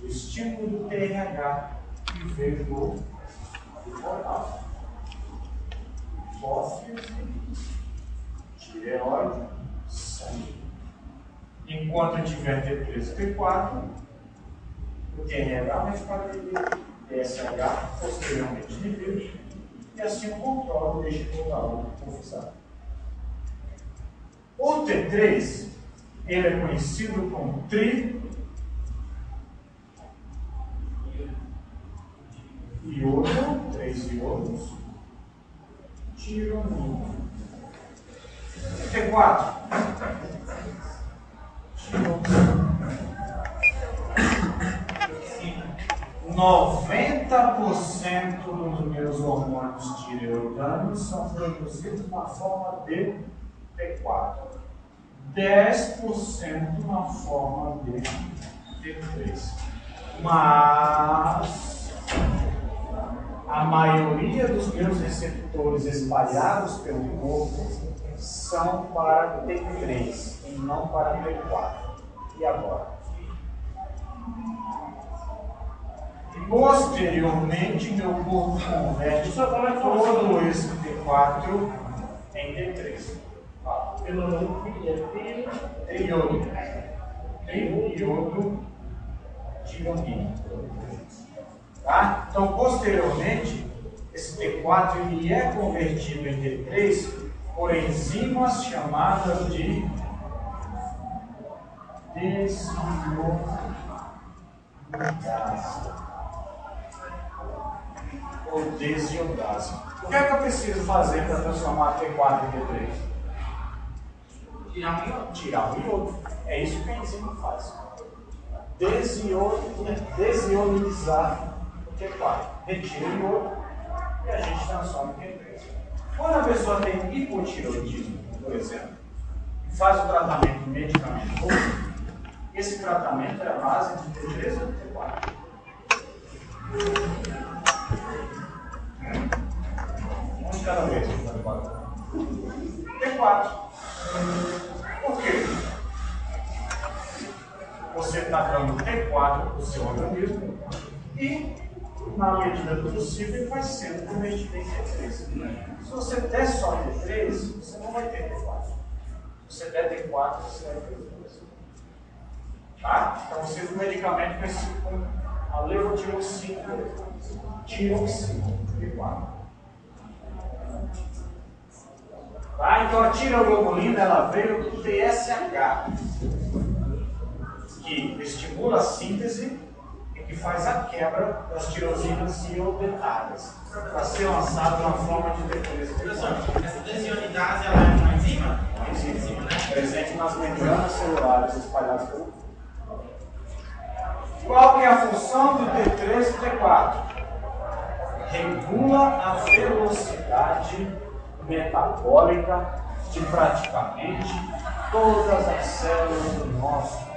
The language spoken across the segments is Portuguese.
o estímulo do TRH que veio do hipotálamo. Hipófise, tireoide, sangue. Enquanto eu tiver T3 e T4, o TRH mais quadrilha, TSH posteriormente inibido, e assim eu controlo o vestibular confusado. O T3, ele é conhecido como iodo, 3 iodos, tironina. T4, tiroxina. 90% dos meus hormônios tireoidanos são produzidos na forma de T4. 10% na forma de T3. Mas a maioria dos meus receptores espalhados pelo corpo são para T3 e não para T4. E agora? Posteriormente, meu corpo converte todo esse T4 em T3. Pelo nome é Iodo tironina. Tá? Então, posteriormente, esse T4 ele é convertido em T3 por enzimas chamadas de desiodase ou desiodase. O que é que eu preciso fazer para transformar T4 em T3? Tirar o iodo. É isso que a enzima faz. Desiodizar o T4. Retira o iodo e a gente transforma em T3. Quando a pessoa tem hipotireoidismo, por exemplo, e faz o tratamento medicamentoso, esse tratamento é a base de T3 ou T4? Um de cada vez. T4. Por quê? Você está dando T4 para o seu organismo e, na medida do possível, ele vai sendo convertido em T3. Se você der só T3, você não vai ter T4. Se você der T4, você vai ter T3. Tá? Então você usa um medicamento conhecido como a levotiroxina, T4. Tá? Então a tireoglobulina ela veio do TSH, que estimula a síntese e que faz a quebra das tirosinas iodetadas para ser lançado na forma de T3. Professor, essa desionidase ela é uma enzima? Uma enzima, né? Presente nas membranas celulares espalhadas pelo corpo. Qual que é a função do T3 e T4? Regula a velocidade metabólica de praticamente todas as células do nosso corpo.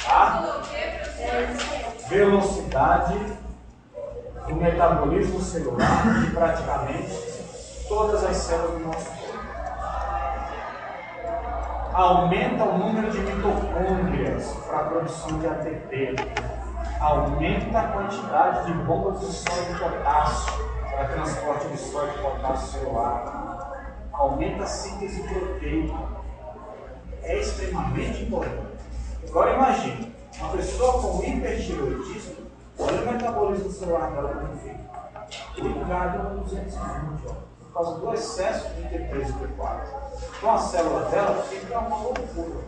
Tá? Velocidade do metabolismo celular de praticamente todas as células do nosso corpo. Aumenta o número de mitocôndrias para a produção de ATP. Aumenta a quantidade de bombas de sódio de potássio para transporte de sódio de potássio celular. Aumenta a síntese proteica. É extremamente importante. Agora imagine, uma pessoa com hipertireoidismo, olha o metabolismo celular dela como fica. Ligado a 220, por causa do excesso de T3 e T4. Então a célula dela fica uma loucura.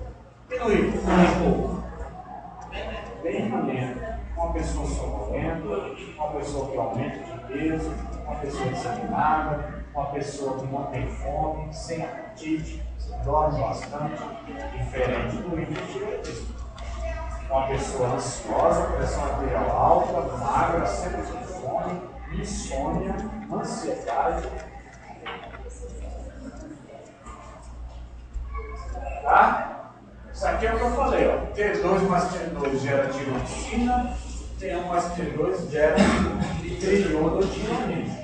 E no hipo? Bem lento. Uma pessoa sonolenta, uma pessoa que aumenta de peso, uma pessoa desanimada, uma pessoa que não tem fome, sem apetite, dorme bastante, diferente do hipotireoidismo. Uma pessoa ansiosa, pressão arterial alta, magra, sempre com fome, insônia, ansiedade. Tá? Isso aqui é o que eu falei, ó. T2 mais T2 gera tiroxina, T1 mais T2 gera triiodotironina.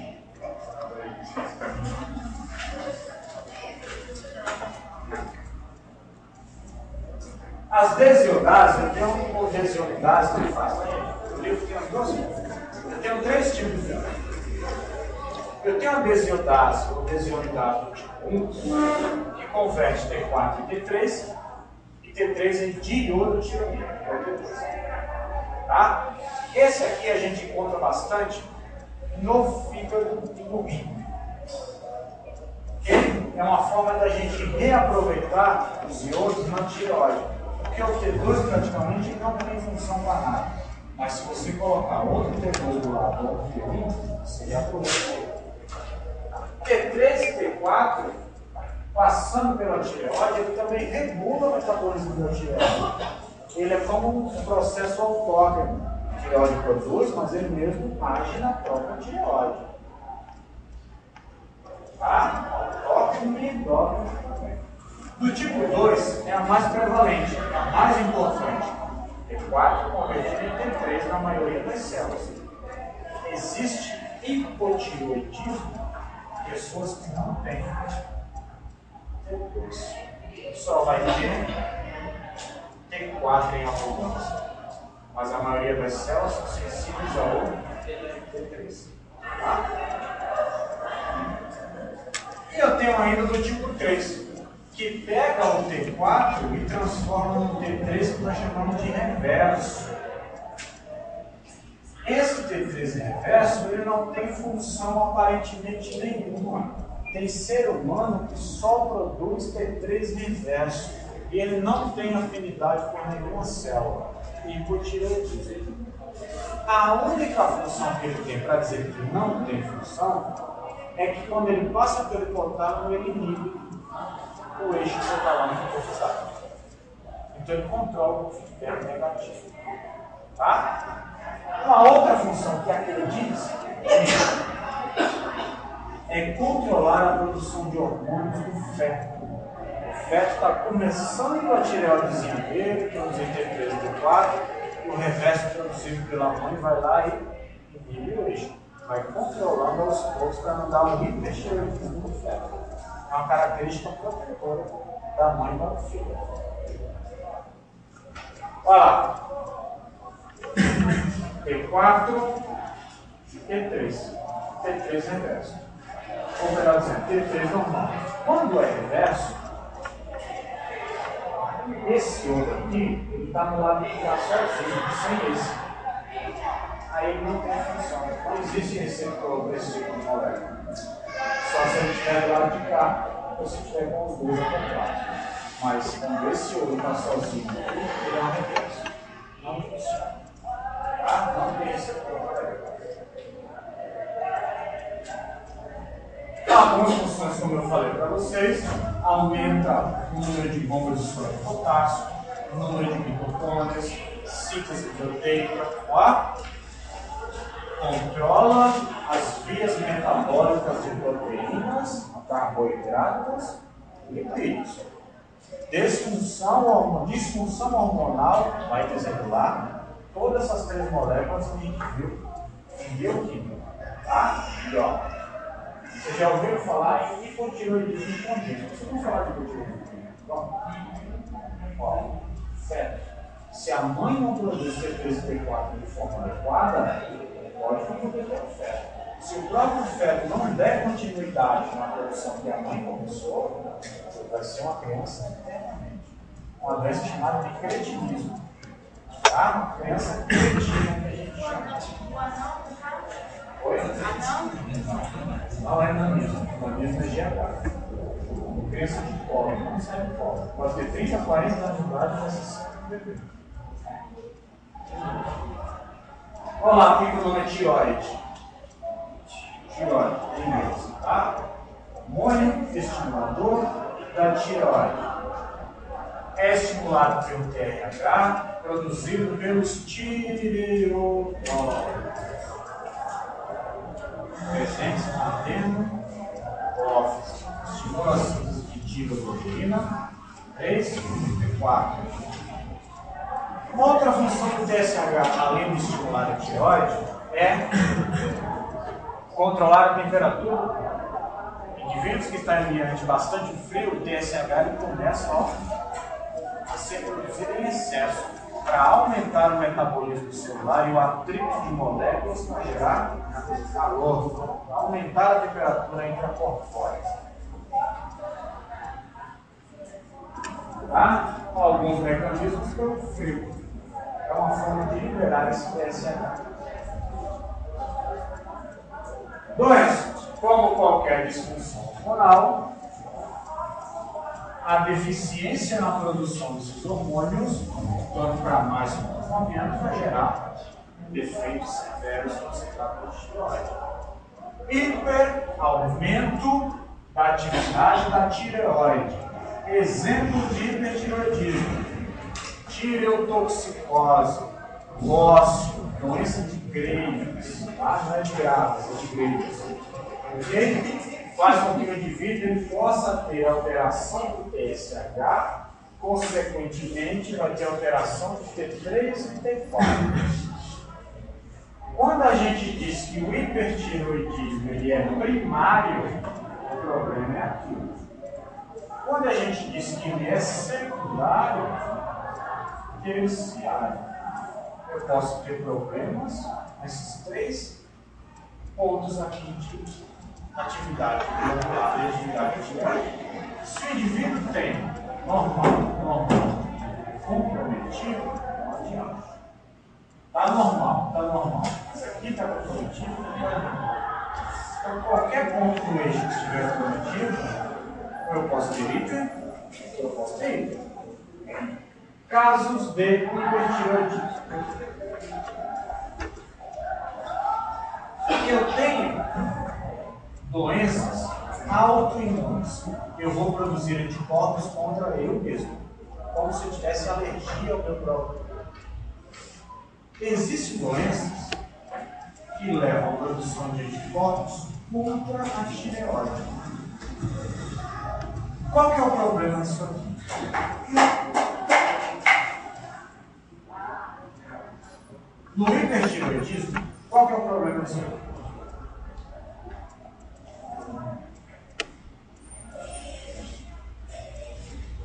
As desiodase, eu tenho uma desiodase que faz, né? O livro tem as duas coisas. Eu tenho 3 tipos de. Eu tenho a desiodase, ou desionidase do tipo 1, que converte T4 em T3, e T3 em diiodotironina, que é o T3. Tá? Esse aqui a gente encontra bastante no fígado e no rim. É uma forma da gente reaproveitar os iodos na tireoide. Porque o T2 praticamente não tem função para nada. Mas se você colocar outro T2 do lado do outro T1, você reaproveita. T3 e T4, passando pela tireoide, ele também regula o metabolismo da tireoide. Ele é como um processo autógeno. A tireoide produz, mas ele mesmo age na própria tireoide. Tá? Autógeno e endógeno também. Do tipo 2 é a mais prevalente, é a mais importante. T4 convertido em T3 na maioria das células. Existe hipotireoidismo, pessoas que não têm T2. Só vai ter T4 em abundância. Mas a maioria das células são sensíveis ao T3. Tá? E eu tenho ainda do tipo 3, que pega o T4 e transforma no T3 que nós chamamos de reverso. Esse T3 reverso ele não tem função aparentemente nenhuma. Tem ser humano que só produz T3 reverso e ele não tem afinidade por nenhuma célula. Hipotireoidismo. A única função que ele tem para dizer que não tem função é que quando ele passa pelo hipotálamo, ele inibe o eixo hipotalâmico hipofisado. Então ele controla o feedback negativo. Tá? Uma outra função que aquele diz é controlar a produção de hormônios do feto. O feto está começando a tireoidezinha dele, produzir T3 e T4, e o reverso produzido pela mãe vai lá e inibe o eixo. Vai controlando aos poucos para não dar um hipertireoidismo no feto. É uma característica protetora da mãe para o filho. Olha lá. T4, T3. T3 reverso. Ou melhor dizendo, T3 normal. Quando é reverso, esse outro aqui, ele está no lado que está sozinho, sem esse. Aí ele não tem função. Não existe receptor desse tipo de molécula. Só se ele estiver do lado de cá, ou se estiver com os dois acoplados. Mas quando esse olho está sozinho, ele é um reverso. Não funciona. Tá? Não tem receptor molécula. Algumas funções, como eu falei para vocês, aumenta o número de bombas de soro de potássio, o número de mitocôndrias, síntese proteica, ó. Controla as vias metabólicas de proteínas, carboidratos e lipídios. Disfunção hormonal vai desregular todas essas 3 moléculas que a gente viu em bioquímica. Tá? E ó, vocês já ouviram falar em hipotireoidismo congênito. Vocês vão falar de hipotireoidismo congênito? Ó, feto. Se a mãe não produz T3 e T4 de forma adequada, pode comprometer o feto. Se o próprio feto não der continuidade na produção que a mãe começou, vai ser uma criança eternamente. Uma doença chamada de cretinismo. Tá? Uma criança cretina que a gente chama. Oi? Não é nanismo. Nanismo é GH. Criança de colo, não sai de colo. Pode ter 30, 40 anos de idade, mas você sempre bebê. Olha lá, aqui que o nome é tireoide. Tireoide, em inglês, tá? Hormônio estimulador da tireoide. É estimulado pelo TRH, produzido pelos tireoidócitos. Presentes na hipófise. Estimula a síntese de tireoglobulina 3 e 4. Uma outra função do TSH, além de estimular a tireoide, é controlar a temperatura. Indivíduos que estão em ambiente bastante frio, o TSH ele começa a ser produzido em excesso para aumentar o metabolismo celular e o atrito de moléculas para gerar calor, para aumentar a temperatura intracorpórea. Tá? Alguns mecanismos pelo frio. É uma forma de liberar esse TSH. Doenças, como qualquer disfunção hormonal, a deficiência na produção desses hormônios, tanto para mais comportamento, vai gerar defeitos severos no secretário de tireoide. Aumento da atividade da tireoide. Exemplo de hipertireoidismo: tireotoxicose, ósseo, doença de Graves, tá? Não é de Graves, é de Graves. Ok? Faz com que o indivíduo ele possa ter alteração do TSH, consequentemente vai ter alteração de T3 e T4. Quando a gente diz que o hipertireoidismo ele é primário, o problema é aqui. Quando a gente diz que ele é secundário, terciário, eu posso ter problemas nesses 3 pontos aqui de atividade glandular e atividade tireoide. Se o indivíduo tem normal, comprometido, não adianta. Está normal. Isso aqui está comprometido, não adianta. Então, qualquer ponto do eixo que estiver comprometido, eu posso ter hiper, eu posso ter hiper. Casos de hipertireoidismo. Eu tenho doenças autoimunes. Eu vou produzir anticorpos contra eu mesmo, como se eu tivesse alergia ao meu próprio corpo. Existem doenças que levam à produção de anticorpos contra a tireoide. Qual que é o problema disso aqui? No hipertireoidismo, qual que é o problema disso aqui?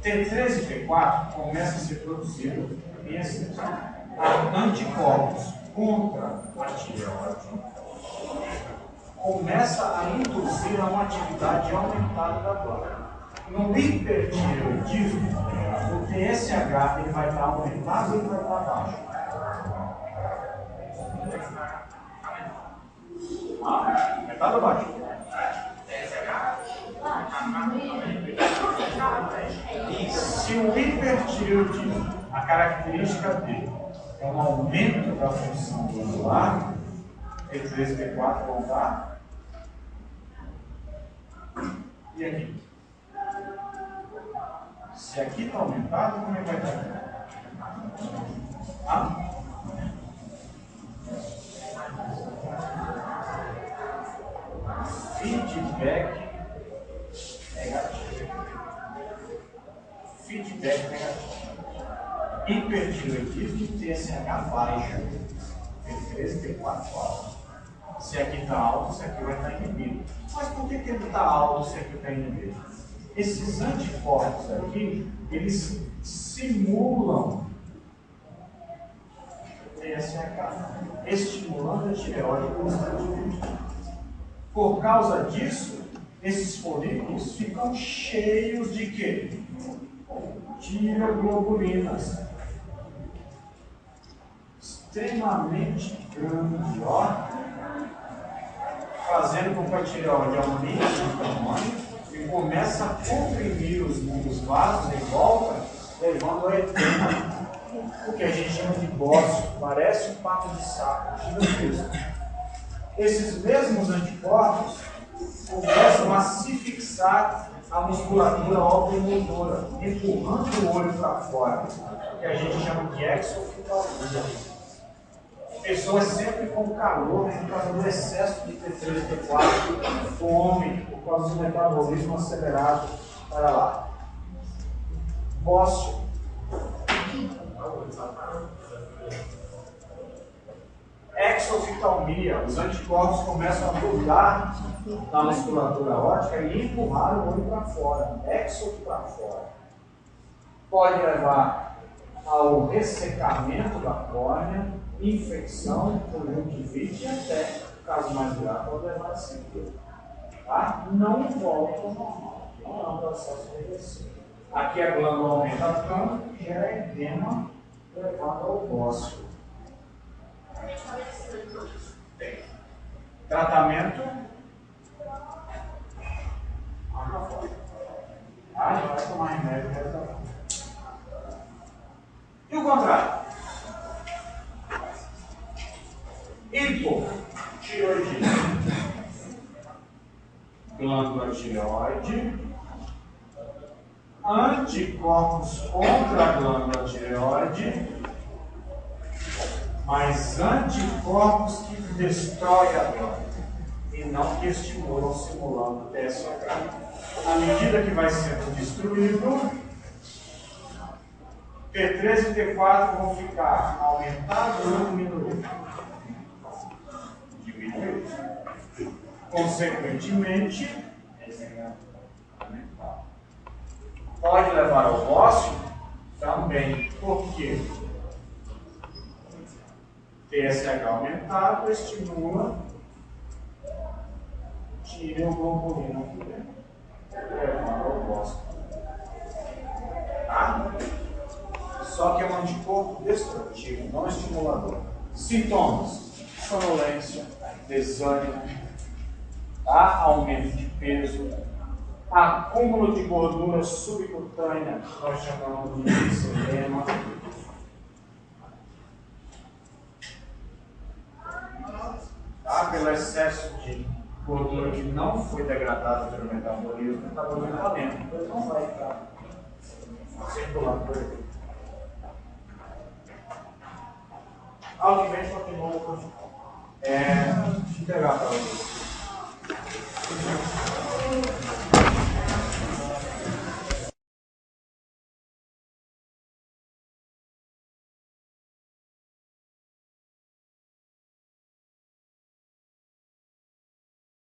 T3 e T4 começam a ser produzidos em excesso. Anticorpos contra a tireoide começa a induzir a uma atividade aumentada da glândula. No hipertireoidismo, o TSH ele vai estar aumentado e ele vai estar baixo. Aumentado ou baixo? Se o hipertireoidismo, a característica dele é um aumento da função glandular, T3 e T4 vão dar. E aqui? Se aqui está aumentado, como é que vai estar? Feedback negativo. Feedback negativo. Hipertireoidismo de TSH baixo. T3 e T4 alto. Se aqui está alto, se aqui vai estar inibido. Mas por que ele está alto se aqui está inibido? Esses anticorpos aqui, eles simulam TSH, estimulando a tireoide constantemente. Por causa disso, esses folículos ficam cheios de quê? Tireoglobulinas. Extremamente grandes, ó. Fazendo com que a tireoide aumente o tamanho e começa a comprimir os vasos em volta, levando a edema. O que a gente chama de bócio, parece um pato de saco, gigantesco. Esses mesmos anticorpos começam a se fixar a musculatura oculomotora, empurrando o olho para fora, que a gente chama de exoftalmia. Pessoas sempre com calor por causa do excesso de T3 e T4, fome, por causa do metabolismo acelerado para lá. Bócio. Exoftalmia, os anticorpos começam a grudar na musculatura óptica e empurrar o olho para fora, exo para fora. Pode levar ao ressecamento da córnea, infecção, conjuntivite e até, caso mais grave, pode levar a sequela. Tá? Não volta ao normal, não é um processo reversível. Aqui a glândula aumenta tanto, gera edema, levando ao bócio. Tratamento. Ah, já vai tomar remédio, já tá. E o contrário? Hipotireoidismo. Glândula tireoide. Anticorpos contra a glândula tireoide. Mas anticorpos que destroem a glândula e não que estimulam, simulando TSH. À medida que vai sendo destruído, T3 e T4 vão ficar aumentados ou diminuídos? Diminuídos. Consequentemente, pode levar ao bócio? Também. Por quê? TSH aumentado estimula tireoglobulina aqui dentro. Levando ao bócio. Tá? Só que é um anticorpo destrutivo, não estimulador. Sintomas: sonolência, desânimo, tá? Aumento de peso, acúmulo de gordura subcutânea, nós chamamos de edema. Tá? Pelo excesso de gordura que não foi degradada pelo metabolismo, o metabolismo está lento, então ele não vai estar circulando por aqui. Algo que vem continua. Deixa eu pegar para vocês.